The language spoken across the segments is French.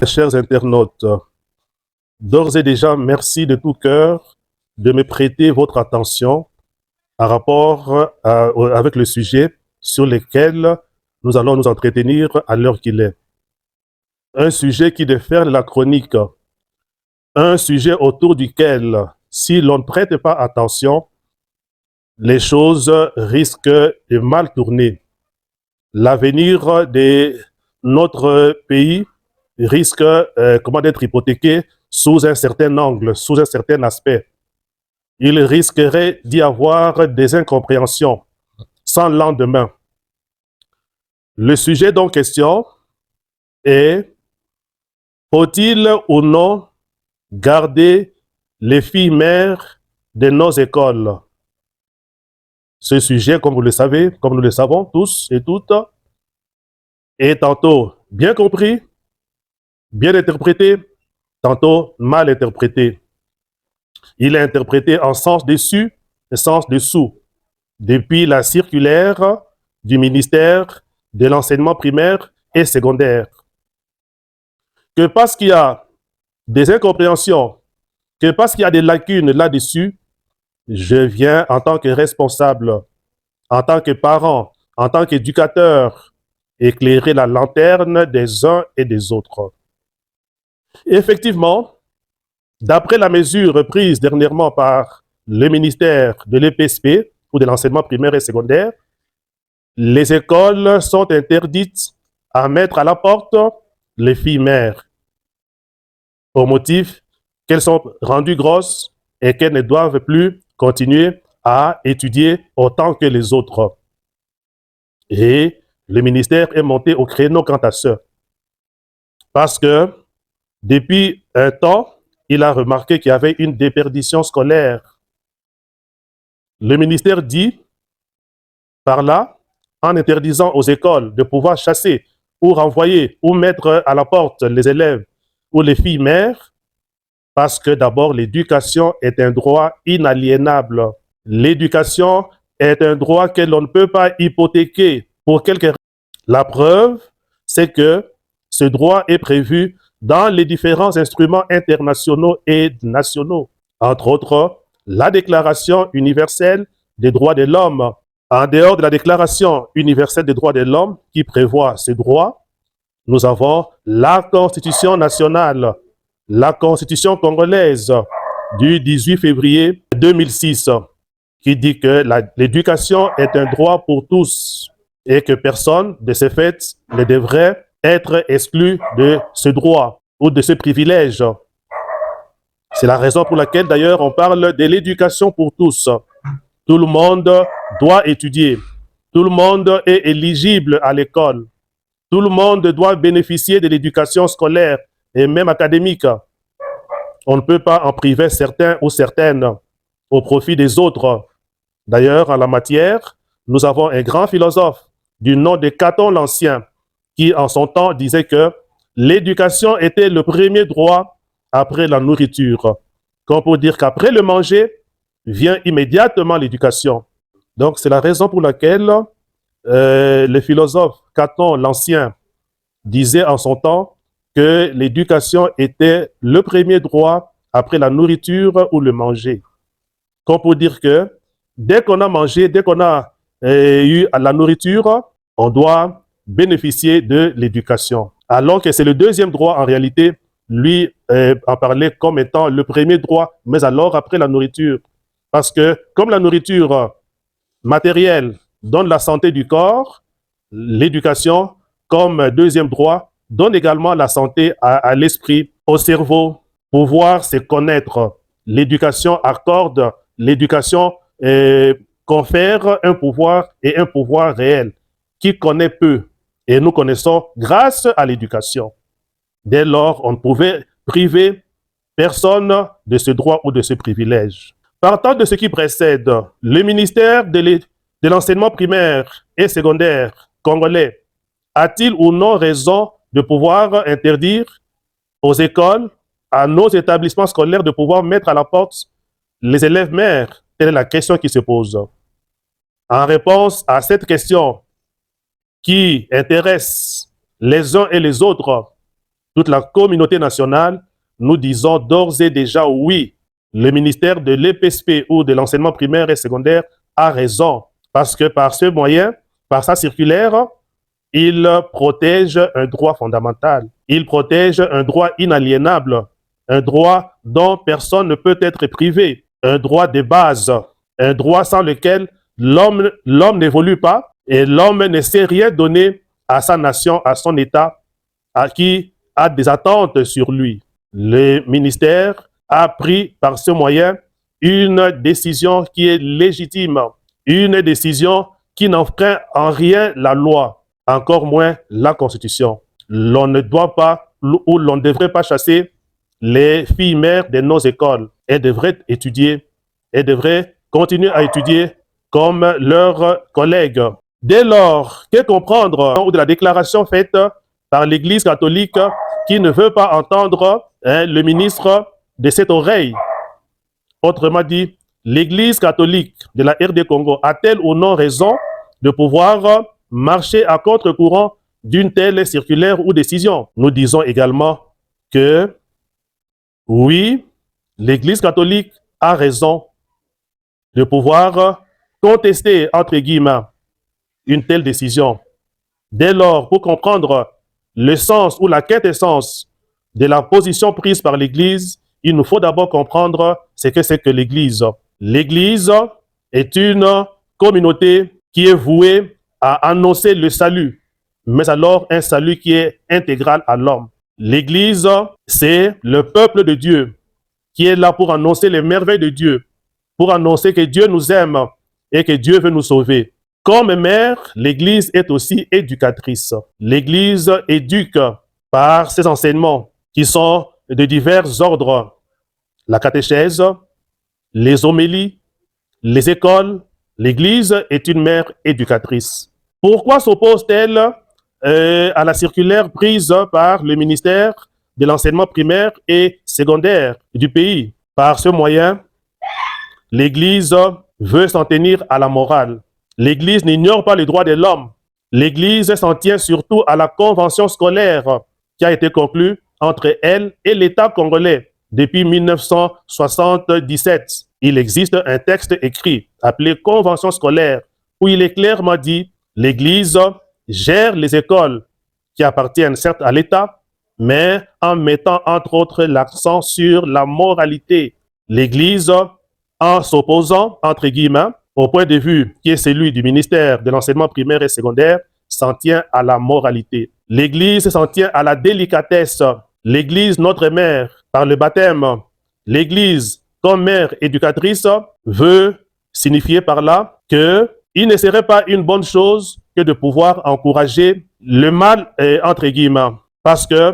Chers internautes, d'ores et déjà, merci de tout cœur de me prêter votre attention par rapport avec le sujet sur lequel nous allons nous entretenir à l'heure qu'il est. Un sujet qui déferle la chronique, un sujet autour duquel, si l'on ne prête pas attention, les choses risquent de mal tourner. L'avenir de notre pays risque d'être hypothéqué sous un certain angle, sous un certain aspect. Il risquerait d'y avoir des incompréhensions sans lendemain. Le sujet dont question est: faut-il ou non garder les filles mères de nos écoles? Ce sujet, comme vous le savez, comme nous le savons tous et toutes, est tantôt bien compris, bien interprété, tantôt mal interprété. Il est interprété en sens dessus et sens dessous, depuis la circulaire du ministère de l'enseignement primaire et secondaire. Que parce qu'il y a des incompréhensions, que parce qu'il y a des lacunes là-dessus, je viens en tant que responsable, en tant que parent, en tant qu'éducateur, éclairer la lanterne des uns et des autres. Effectivement, d'après la mesure prise dernièrement par le ministère de l'EPSP ou de l'enseignement primaire et secondaire, les écoles sont interdites à mettre à la porte les filles mères au motif qu'elles sont rendues grosses et qu'elles ne doivent plus continuer à étudier autant que les autres. Et le ministère est monté au créneau quant à ça. Parce que depuis un temps, il a remarqué qu'il y avait une déperdition scolaire. Le ministère dit par là, en interdisant aux écoles de pouvoir chasser ou renvoyer ou mettre à la porte les élèves ou les filles mères, parce que d'abord l'éducation est un droit inaliénable. L'éducation est un droit que l'on ne peut pas hypothéquer pour quelque raison. La preuve, c'est que ce droit est prévu dans les différents instruments internationaux et nationaux, entre autres la Déclaration universelle des droits de l'homme. En dehors de la Déclaration universelle des droits de l'homme qui prévoit ces droits, nous avons la Constitution nationale, la Constitution congolaise du 18 février 2006, qui dit que l'éducation est un droit pour tous et que personne, de ce fait, ne devrait être exclu de ce droit ou de ce privilège. C'est la raison pour laquelle, d'ailleurs, on parle de l'éducation pour tous. Tout le monde doit étudier. Tout le monde est éligible à l'école. Tout le monde doit bénéficier de l'éducation scolaire et même académique. On ne peut pas en priver certains ou certaines au profit des autres. D'ailleurs, en la matière, nous avons un grand philosophe du nom de Caton l'Ancien qui, en son temps, disait que l'éducation était le premier droit après la nourriture. Comme pour dire qu'après le manger, vient immédiatement l'éducation. Donc, c'est la raison pour laquelle le philosophe Caton l'Ancien disait en son temps que l'éducation était le premier droit après la nourriture ou le manger. Comme pour dire que dès qu'on a mangé, dès qu'on a eu la nourriture, on doit bénéficier de l'éducation. Alors que c'est le deuxième droit, en réalité, lui en parlait comme étant le premier droit, mais alors après la nourriture. Parce que comme la nourriture matérielle donne la santé du corps, l'éducation, comme deuxième droit, donne également la santé à l'esprit, au cerveau, pouvoir se connaître. L'éducation accorde, l'éducation confère un pouvoir et un pouvoir réel qui connaît peu. Et nous connaissons grâce à l'éducation. Dès lors, on ne pouvait priver personne de ce droit ou de ce privilège. Partant de ce qui précède, le ministère de l'enseignement primaire et secondaire congolais a-t-il ou non raison de pouvoir interdire aux écoles, à nos établissements scolaires de pouvoir mettre à la porte les élèves mères? Telle est la question qui se pose. En réponse à cette question qui intéresse les uns et les autres, toute la communauté nationale, nous disons d'ores et déjà oui, le ministère de l'EPSP ou de l'enseignement primaire et secondaire a raison, parce que par ce moyen, par sa circulaire, il protège un droit fondamental, il protège un droit inaliénable, un droit dont personne ne peut être privé, un droit de base, un droit sans lequel l'homme n'évolue pas et l'homme ne sait rien donner à sa nation, à son État, à qui a des attentes sur lui. Le ministère a pris par ce moyen une décision qui est légitime, une décision qui n'enfreint en rien la loi, encore moins la Constitution. L'on ne doit pas ou l'on ne devrait pas chasser les filles mères de nos écoles. Elles devraient étudier, elles devraient continuer à étudier comme leurs collègues. Dès lors, que comprendre de la déclaration faite par l'Église catholique qui ne veut pas entendre le ministre de cette oreille? Autrement dit, l'Église catholique de la RD Congo a-t-elle ou non raison de pouvoir marcher à contre-courant d'une telle circulaire ou décision? Nous disons également que oui, l'Église catholique a raison de pouvoir contester, entre guillemets, une telle décision. Dès lors, pour comprendre le sens ou la quintessence de la position prise par l'Église, il nous faut d'abord comprendre ce que c'est que l'Église. L'Église est une communauté qui est vouée à annoncer le salut, mais alors un salut qui est intégral à l'homme. L'Église, c'est le peuple de Dieu qui est là pour annoncer les merveilles de Dieu, pour annoncer que Dieu nous aime et que Dieu veut nous sauver. Comme mère, l'Église est aussi éducatrice. L'Église éduque par ses enseignements qui sont de divers ordres. La catéchèse, les homélies, les écoles. L'Église est une mère éducatrice. Pourquoi s'oppose-t-elle à la circulaire prise par le ministère de l'enseignement primaire et secondaire du pays? Par ce moyen, l'Église veut s'en tenir à la morale. L'Église n'ignore pas les droits de l'homme. L'Église s'en tient surtout à la convention scolaire qui a été conclue entre elle et l'État congolais depuis 1977. Il existe un texte écrit appelé Convention scolaire où il est clairement dit l'Église gère les écoles qui appartiennent certes à l'État, mais en mettant entre autres l'accent sur la moralité. L'Église, en s'opposant, entre guillemets, au point de vue qui est celui du ministère de l'enseignement primaire et secondaire, s'en tient à la moralité. L'Église s'en tient à la délicatesse. L'Église, notre mère, par le baptême, l'Église, comme mère éducatrice, veut signifier par là qu'il ne serait pas une bonne chose que de pouvoir encourager le mal, entre guillemets, parce que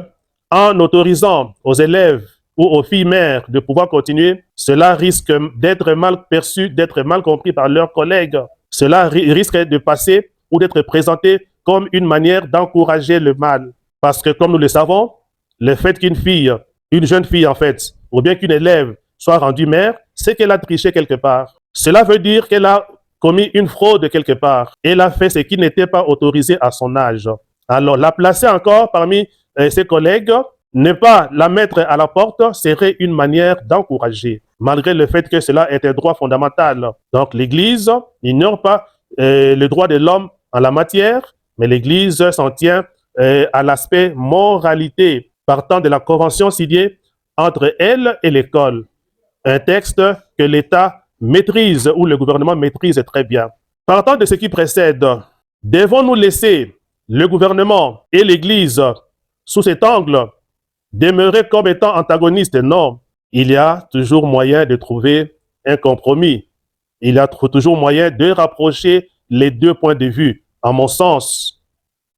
en autorisant aux élèves ou aux filles mères de pouvoir continuer, cela risque d'être mal perçu, d'être mal compris par leurs collègues. Cela risque de passer ou d'être présenté comme une manière d'encourager le mal. Parce que comme nous le savons, le fait qu'une fille, une jeune fille en fait, ou bien qu'une élève soit rendue mère, c'est qu'elle a triché quelque part. Cela veut dire qu'elle a commis une fraude quelque part. Elle a fait ce qui n'était pas autorisé à son âge. Alors, la placer encore parmi ses collègues, ne pas la mettre à la porte serait une manière d'encourager, malgré le fait que cela est un droit fondamental. Donc, l'Église n'ignore pas le droit de l'homme en la matière, mais l'Église s'en tient à l'aspect moralité, partant de la convention signée entre elle et l'école. Un texte que l'État maîtrise ou le gouvernement maîtrise très bien. Partant de ce qui précède, devons-nous laisser le gouvernement et l'Église sous cet angle demeurer comme étant antagonistes? Non, il y a toujours moyen de trouver un compromis. Il y a toujours moyen de rapprocher les deux points de vue. En mon sens,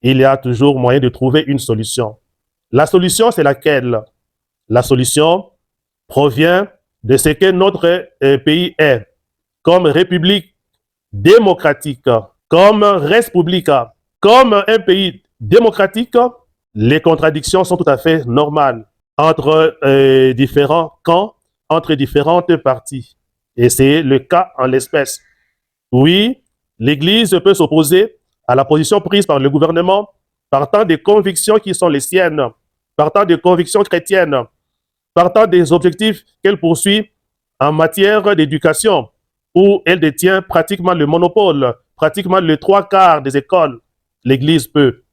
il y a toujours moyen de trouver une solution. La solution, c'est laquelle? La solution provient de ce que notre pays est, comme république démocratique, comme res publica, comme un pays démocratique. Les contradictions sont tout à fait normales entre différents camps, entre différentes parties. Et c'est le cas en l'espèce. Oui, l'Église peut s'opposer à la position prise par le gouvernement partant des convictions qui sont les siennes. partant des convictions chrétiennes, partant des objectifs qu'elle poursuit en matière d'éducation, où elle détient pratiquement le monopole, pratiquement les 3/4 des écoles, l'Église peut.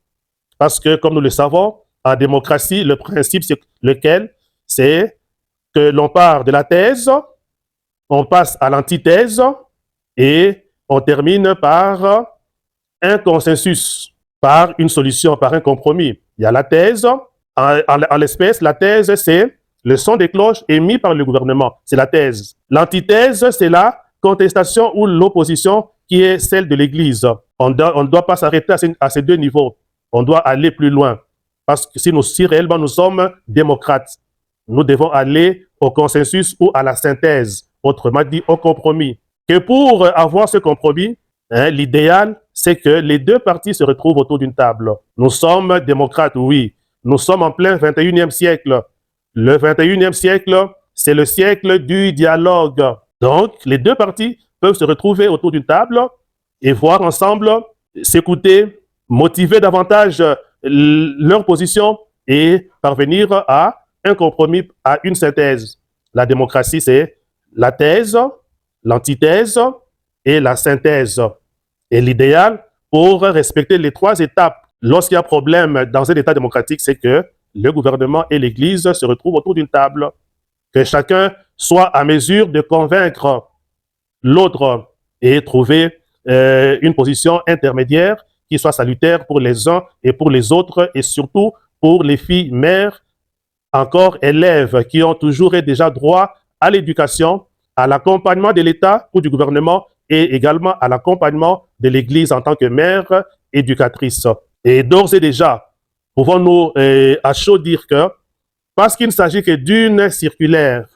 Parce que, comme nous le savons, en démocratie, le principe, c'est lequel? C'est que l'on part de la thèse, on passe à l'antithèse et on termine par un consensus, par une solution, par un compromis. Il y a la thèse. En l'espèce, la thèse, c'est le son des cloches émis par le gouvernement. C'est la thèse. L'antithèse, c'est la contestation ou l'opposition qui est celle de l'Église. On ne doit pas s'arrêter à ces deux niveaux. On doit aller plus loin. Parce que si réellement nous sommes démocrates, nous devons aller au consensus ou à la synthèse, autrement dit au compromis. Que pour avoir ce compromis, l'idéal, c'est que les deux parties se retrouvent autour d'une table. Nous sommes démocrates, oui. Nous sommes en plein 21e siècle. Le 21e siècle, c'est le siècle du dialogue. Donc, les deux parties peuvent se retrouver autour d'une table et voir ensemble, s'écouter, motiver davantage leur position et parvenir à un compromis, à une synthèse. La démocratie, c'est la thèse, l'antithèse et la synthèse. Et l'idéal pour respecter les trois étapes lorsqu'il y a problème dans un État démocratique, c'est que le gouvernement et l'Église se retrouvent autour d'une table, que chacun soit à mesure de convaincre l'autre et trouver une position intermédiaire qui soit salutaire pour les uns et pour les autres, et surtout pour les filles mères, encore élèves, qui ont toujours et déjà droit à l'éducation, à l'accompagnement de l'État ou du gouvernement, et également à l'accompagnement de l'Église en tant que mère éducatrice. Et d'ores et déjà, pouvons-nous à chaud dire que, parce qu'il ne s'agit que d'une circulaire,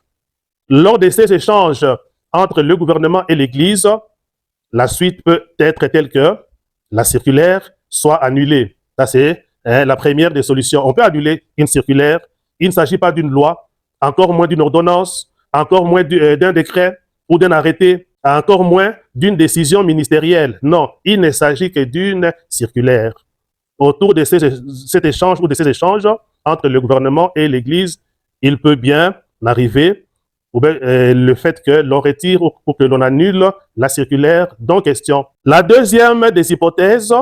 lors de ces échanges entre le gouvernement et l'Église, la suite peut être telle que la circulaire soit annulée. Ça, c'est la première des solutions. On peut annuler une circulaire. Il ne s'agit pas d'une loi, encore moins d'une ordonnance, encore moins d'un décret ou d'un arrêté, encore moins d'une décision ministérielle. Non, il ne s'agit que d'une circulaire. Autour de cet échange ou de ces échanges entre le gouvernement et l'Église, il peut bien arriver ou bien, le fait que l'on retire ou que l'on annule la circulaire dont question. La deuxième des hypothèses,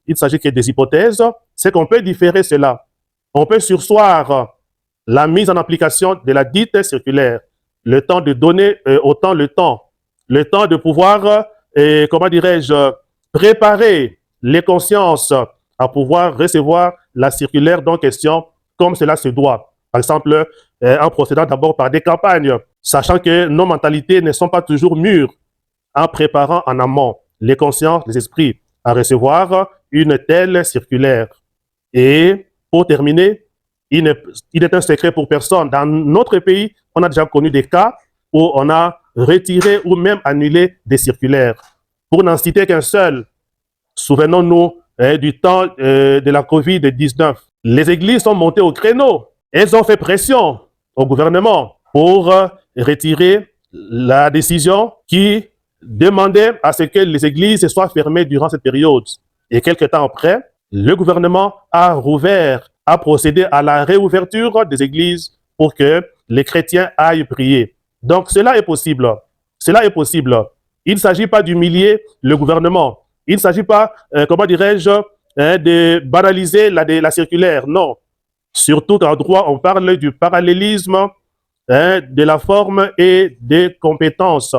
il s'agit que des hypothèses, c'est qu'on peut différer cela. On peut surseoir la mise en application de la dite circulaire, le temps de donner autant le temps de pouvoir, comment dirais-je, préparer les consciences à pouvoir recevoir la circulaire dont question comme cela se doit. Par exemple, en procédant d'abord par des campagnes, sachant que nos mentalités ne sont pas toujours mûres, en préparant en amont les consciences, les esprits à recevoir une telle circulaire. Et pour terminer, il est un secret pour personne. Dans notre pays, on a déjà connu des cas où on a retiré ou même annulé des circulaires. Pour n'en citer qu'un seul, souvenons-nous du temps de la COVID-19. Les églises sont montées au créneau. Elles ont fait pression au gouvernement pour retirer la décision qui demandait à ce que les églises soient fermées durant cette période. Et quelques temps après, le gouvernement a rouvert, a procédé à la réouverture des églises pour que les chrétiens aillent prier. Donc cela est possible. Cela est possible. Il ne s'agit pas d'humilier le gouvernement. Il ne s'agit pas, comment dirais-je, de banaliser la circulaire. Non. Surtout qu'en droit, on parle du parallélisme de la forme et des compétences.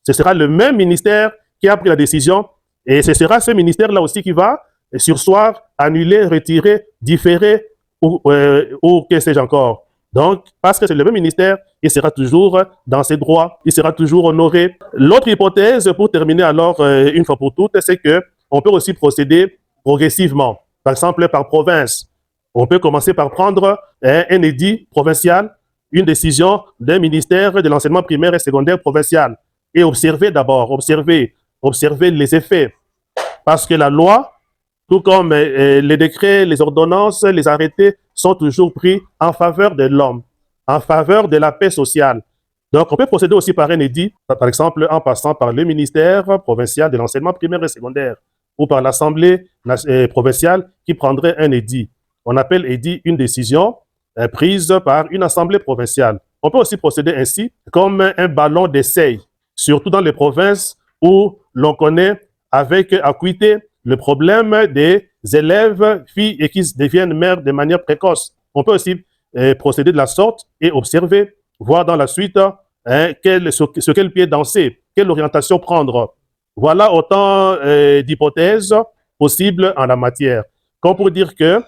Ce sera le même ministère qui a pris la décision et ce sera ce ministère-là aussi qui va surseoir, annuler, retirer, différer ou que sais-je encore. Donc, parce que c'est le même ministère, il sera toujours dans ses droits, il sera toujours honoré. L'autre hypothèse, pour terminer alors une fois pour toutes, c'est qu'on peut aussi procéder progressivement. Par exemple, par province. On peut commencer par prendre un édit provincial, une décision d'un ministère de l'enseignement primaire et secondaire provincial et observer d'abord, observer les effets. Parce que la loi, tout comme les décrets, les ordonnances, les arrêtés sont toujours pris en faveur de l'homme, en faveur de la paix sociale. Donc, on peut procéder aussi par un édit, par exemple en passant par le ministère provincial de l'enseignement primaire et secondaire ou par l'Assemblée provinciale qui prendrait un édit. On appelle édit une décision prise par une assemblée provinciale. On peut aussi procéder ainsi comme un ballon d'essai, surtout dans les provinces où l'on connaît avec acuité le problème des élèves, filles et qui deviennent mères de manière précoce. On peut aussi procéder de la sorte et observer, voir dans la suite sur quel pied danser, quelle orientation prendre. Voilà autant d'hypothèses possibles en la matière. Comme pour dire que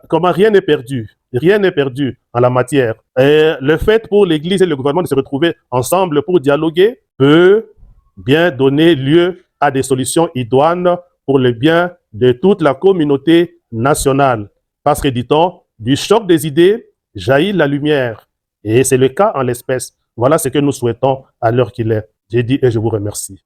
comment rien n'est perdu. Rien n'est perdu en la matière. Le fait pour l'Église et le gouvernement de se retrouver ensemble pour dialoguer peut bien donner lieu à des solutions idoines pour le bien de toute la communauté nationale. Parce que, dit-on, du choc des idées jaillit la lumière. Et c'est le cas en l'espèce. Voilà ce que nous souhaitons à l'heure qu'il est. J'ai dit et je vous remercie.